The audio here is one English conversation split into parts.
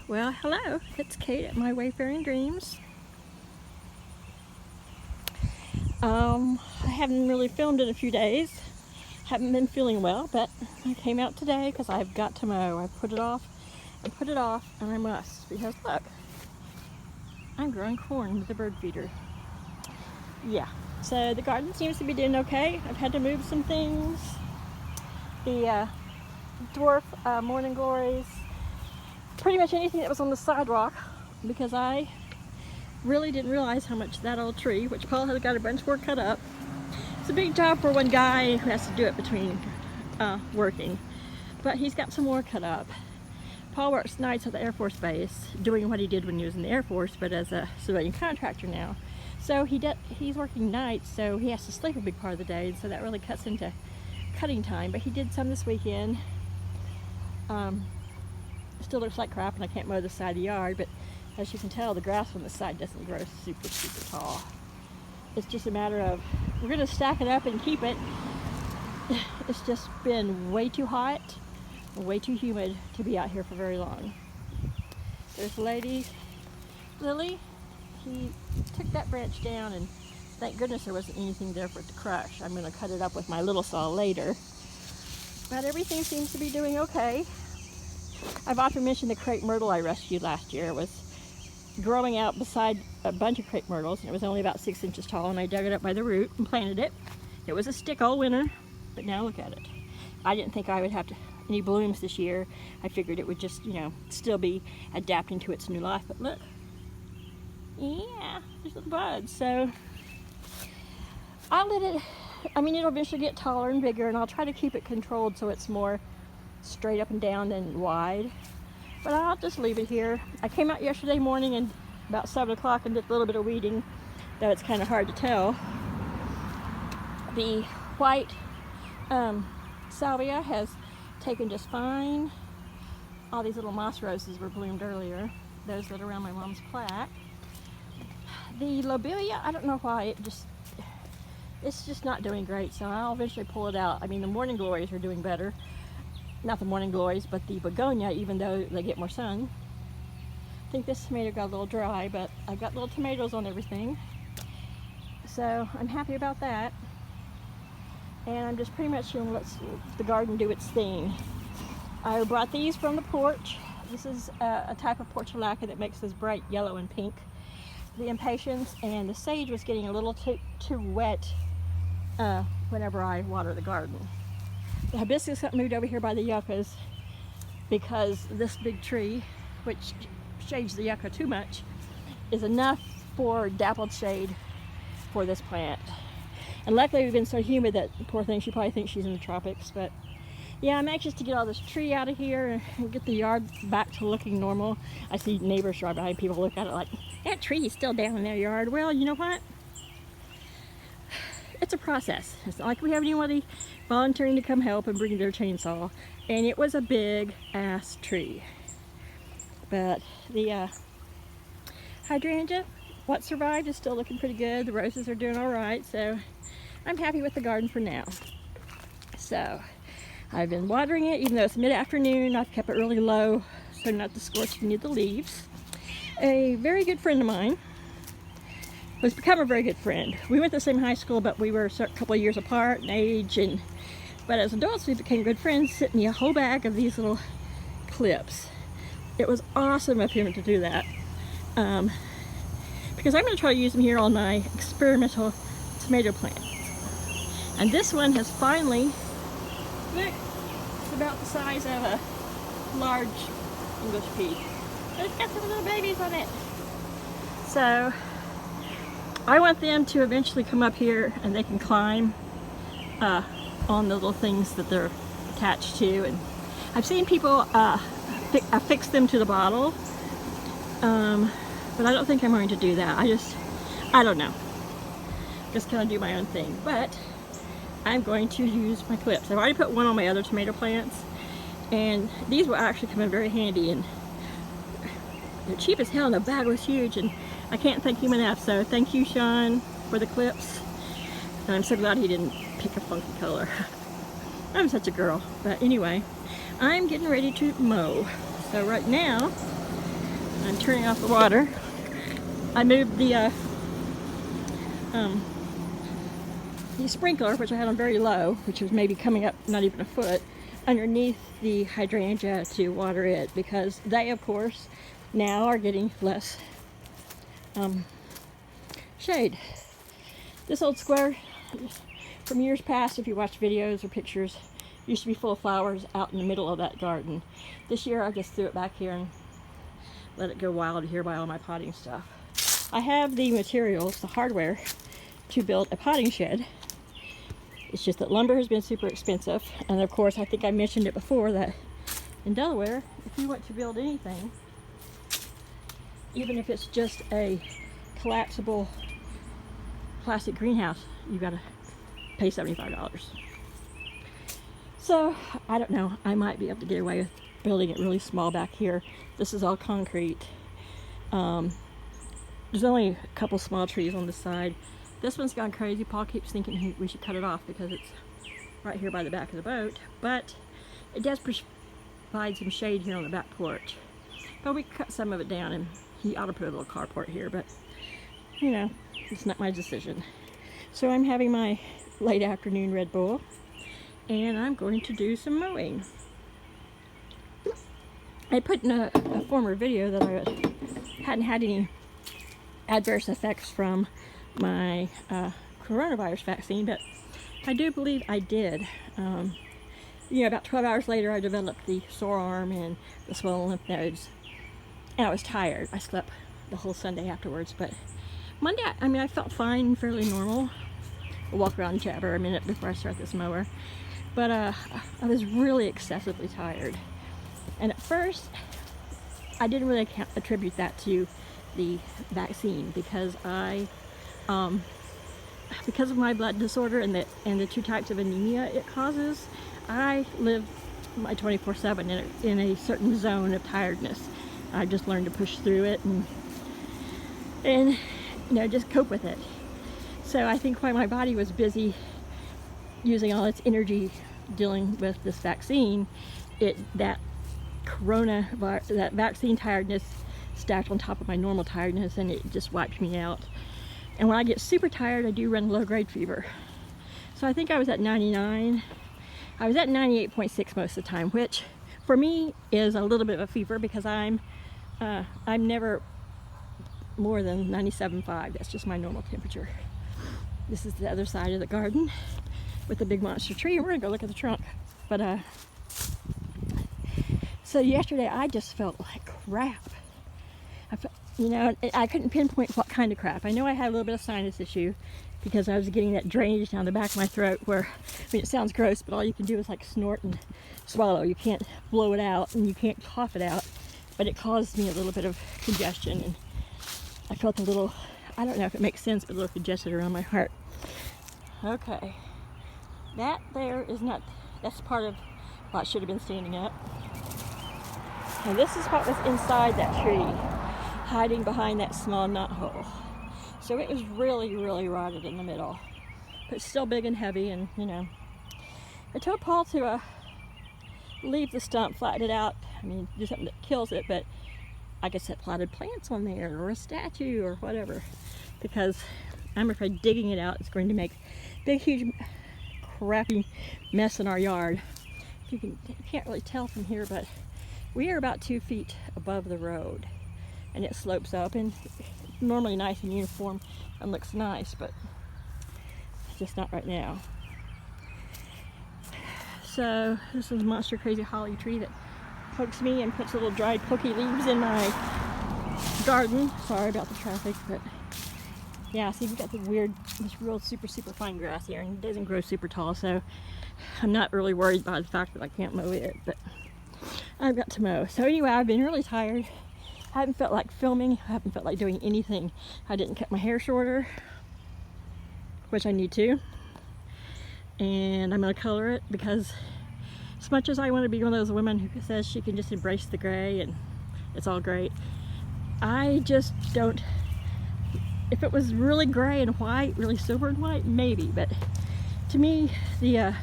Well, hello, it's Kate at My Wayfaring Dreams. I haven't really filmed in a few days. Haven't been feeling well, but I came out today because I've got to mow. I put it off and put it off, and I must because look, I'm growing corn with a bird feeder. Yeah, so the garden seems to be doing okay. I've had to move some things. The dwarf morning glories, pretty much anything that was on the sidewalk, because I really didn't realize how much that old tree, which Paul has got a bunch more cut up. It's a big job for one guy who has to do it between working, but he's got some more cut up. Paul works nights at the Air Force Base, doing what he did when he was in the Air Force, but as a civilian contractor now. So he's working nights, so he has to sleep a big part of the day, and so that really cuts into cutting time. But he did some this weekend. Still looks like crap, and I can't mow the side of the yard, but as you can tell, the grass on the side doesn't grow super tall. It's just a matter of, we're going to stack it up and keep it. It's just been way too hot, way too humid to be out here for very long. There's Lily. He took that branch down, and thank goodness there wasn't anything there for it to crush. I'm going to cut it up with my little saw later. But everything seems to be doing okay. I've often mentioned the crepe myrtle I rescued last year. It was growing out beside a bunch of crepe myrtles, and it was only about 6 inches tall, and I dug it up by the root and planted it. It was a stick all winter, but now look at it. I didn't think I would have any blooms this year. I figured it would just, still be adapting to its new life, but look. Yeah, there's little buds. So I'll let it, it'll eventually get taller and bigger, and I'll try to keep it controlled so it's more straight up and down than wide. But I'll just leave it here. I came out yesterday morning and about 7 o'clock and did a little bit of weeding, though it's kind of hard to tell. The white salvia has taken just fine. All these little moss roses were bloomed earlier, those that are around my mom's plaque. The lobelia, I don't know why, it's just not doing great, so I'll eventually pull it out. The morning glories are doing better. Not the morning glories, but the begonia, even though they get more sun. I think this tomato got a little dry, but I've got little tomatoes on everything. So I'm happy about that. And I'm just pretty much going to let the garden do its thing. I brought these from the porch. This is a type of portulaca that makes this bright yellow and pink. The impatiens and the sage was getting a little too wet whenever I water the garden. The hibiscus got moved over here by the yuccas because this big tree, which shades the yucca too much, is enough for dappled shade for this plant. And luckily we've been so humid that, poor thing, she probably thinks she's in the tropics. But yeah, I'm anxious to get all this tree out of here and get the yard back to looking normal. I see neighbors drive by and people look at it like, that tree is still down in their yard. Well, you know what? It's a process. It's not like we have anybody volunteering to come help and bring their chainsaw. And it was a big ass tree. But the hydrangea, what survived, is still looking pretty good. The roses are doing all right. So I'm happy with the garden for now. So I've been watering it, even though it's mid-afternoon. I've kept it really low so not to scorch any of the leaves. A very good friend of mine has become a very good friend. We went to the same high school, but we were a couple of years apart in age, but as adults we became good friends. Sent me a whole bag of these little clips. It was awesome of him to do that, because I'm going to try to use them here on my experimental tomato plants. And this one has finally, look, it's about the size of a large English pea. It's got some little babies on it. So I want them to eventually come up here and they can climb on the little things that they're attached to. And I've seen people affix them to the bottle, but I don't think I'm going to do that. I don't know. Just kind of do my own thing. But I'm going to use my clips. I've already put one on my other tomato plants, and these will actually come in very handy. And they're cheap as hell, and the bag was huge, and I can't thank him enough. So thank you, Sean, for the clips. And I'm so glad he didn't pick a funky color. I'm such a girl. But anyway, I'm getting ready to mow. So right now, I'm turning off the water. I moved the sprinkler, which I had on very low, which was maybe coming up not even a foot, underneath the hydrangea to water it, because they, of course, now are getting less shade. This old square, from years past, if you watch videos or pictures, used to be full of flowers out in the middle of that garden. This year I just threw it back here and let it go wild here by all my potting stuff. I have the materials, the hardware, to build a potting shed. It's just that lumber has been super expensive, and of course I think I mentioned it before that in Delaware, if you want to build anything, even if it's just a collapsible plastic greenhouse, you gotta pay $75. So I don't know, I might be able to get away with building it really small back here. This is all concrete. There's only a couple small trees on the side. This one's gone crazy. Paul keeps thinking we should cut it off because it's right here by the back of the boat, but it does provide some shade here on the back porch. But we cut some of it down, and he ought to put a little carport here, but you know, it's not my decision. So I'm having my late afternoon Red Bull, and I'm going to do some mowing. I put in a former video that I hadn't had any adverse effects from my coronavirus vaccine, but I do believe I did. You know, about 12 hours later I developed the sore arm and the swollen lymph nodes, and I was tired. I slept the whole Sunday afterwards, but Monday, I mean, I felt fine, fairly normal. I'll walk around and jabber a minute before I start this mower, but I was really excessively tired. And at first I didn't really attribute that to the vaccine, because because of my blood disorder and the two types of anemia it causes, I live my 24/7 in a certain zone of tiredness. I just learned to push through it and you know, just cope with it. So I think while my body was busy using all its energy dealing with this vaccine, that vaccine tiredness stacked on top of my normal tiredness, and it just wiped me out. And when I get super tired, I do run low-grade fever. So I think I was at 99. I was at 98.6 most of the time, which for me is a little bit of a fever, because I'm never more than 97.5. That's just my normal temperature. This is the other side of the garden with the big monster tree, and we're gonna go look at the trunk. But so yesterday I just felt like crap. You know, I couldn't pinpoint what kind of crap. I know I had a little bit of sinus issue because I was getting that drainage down the back of my throat where, I mean, it sounds gross, but all you can do is like snort and swallow. You can't blow it out and you can't cough it out, but it caused me a little bit of congestion, and I felt a little, I don't know if it makes sense, but a little congested around my heart. Okay, that there is not, that's part of what should have been standing up. And this is what was inside that tree, hiding behind that small knot hole. So it was really, really rotted in the middle, but still big and heavy. And you know, I told Paul to leave the stump, flatten it out. I mean, do something that kills it, but I could set potted plants on there or a statue or whatever, because I'm afraid digging it out is going to make a big, huge, crappy mess in our yard. You can't really tell from here, but we are about 2 feet above the road, and it slopes up, and it's normally nice and uniform and looks nice, but just not right now. So this is a monster crazy holly tree that pokes me and puts little dried pokey leaves in my garden. Sorry about the traffic, but yeah, see, we got this real super fine grass here, and it doesn't grow super tall, so I'm not really worried by the fact that I can't mow it, but I've got to mow. So anyway, I've been really tired. I haven't felt like filming. I haven't felt like doing anything. I didn't cut my hair shorter, which I need to. And I'm gonna color it, because as much as I want to be one of those women who says she can just embrace the gray and it's all great, I just don't. If it was really gray and white, really silver and white, maybe, but to me, the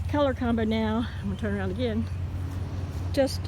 color combo now, I'm gonna turn around again, just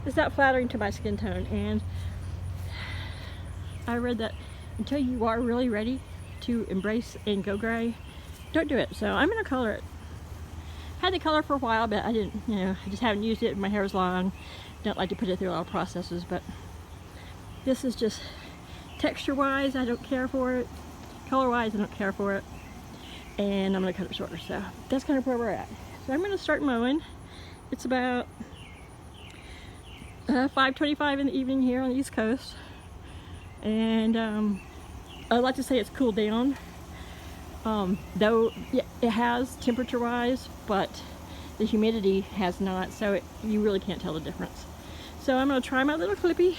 is not flattering to my skin tone. And I read that until you are really ready to embrace and go gray, don't do it. So I'm gonna color it. Had the color for a while, but I didn't, I just haven't used it. My hair is long. Don't like to put it through a lot of processes, but this is just texture-wise, I don't care for it. Color-wise, I don't care for it. And I'm gonna cut it shorter. So that's kind of where we're at. So I'm gonna start mowing. It's about 5:25 in the evening here on the East Coast. And I'd like to say it's cooled down. Though yeah, it has temperature-wise, but the humidity has not, so you really can't tell the difference. So I'm gonna try my little clippy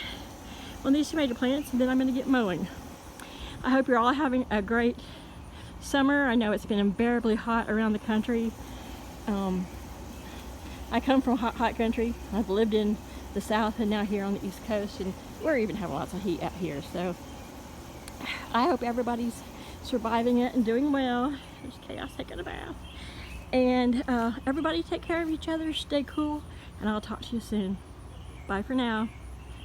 on these tomato plants, and then I'm gonna get mowing. I hope you're all having a great summer. I know it's been unbearably hot around the country. I come from hot country. I've lived in the South and now here on the East Coast, and we're even having lots of heat out here. So I hope everybody's surviving it and doing well. There's chaos taking a bath. And everybody take care of each other, stay cool, and I'll talk to you soon. Bye for now.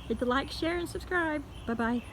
Hit the like, share, and subscribe. Bye-bye.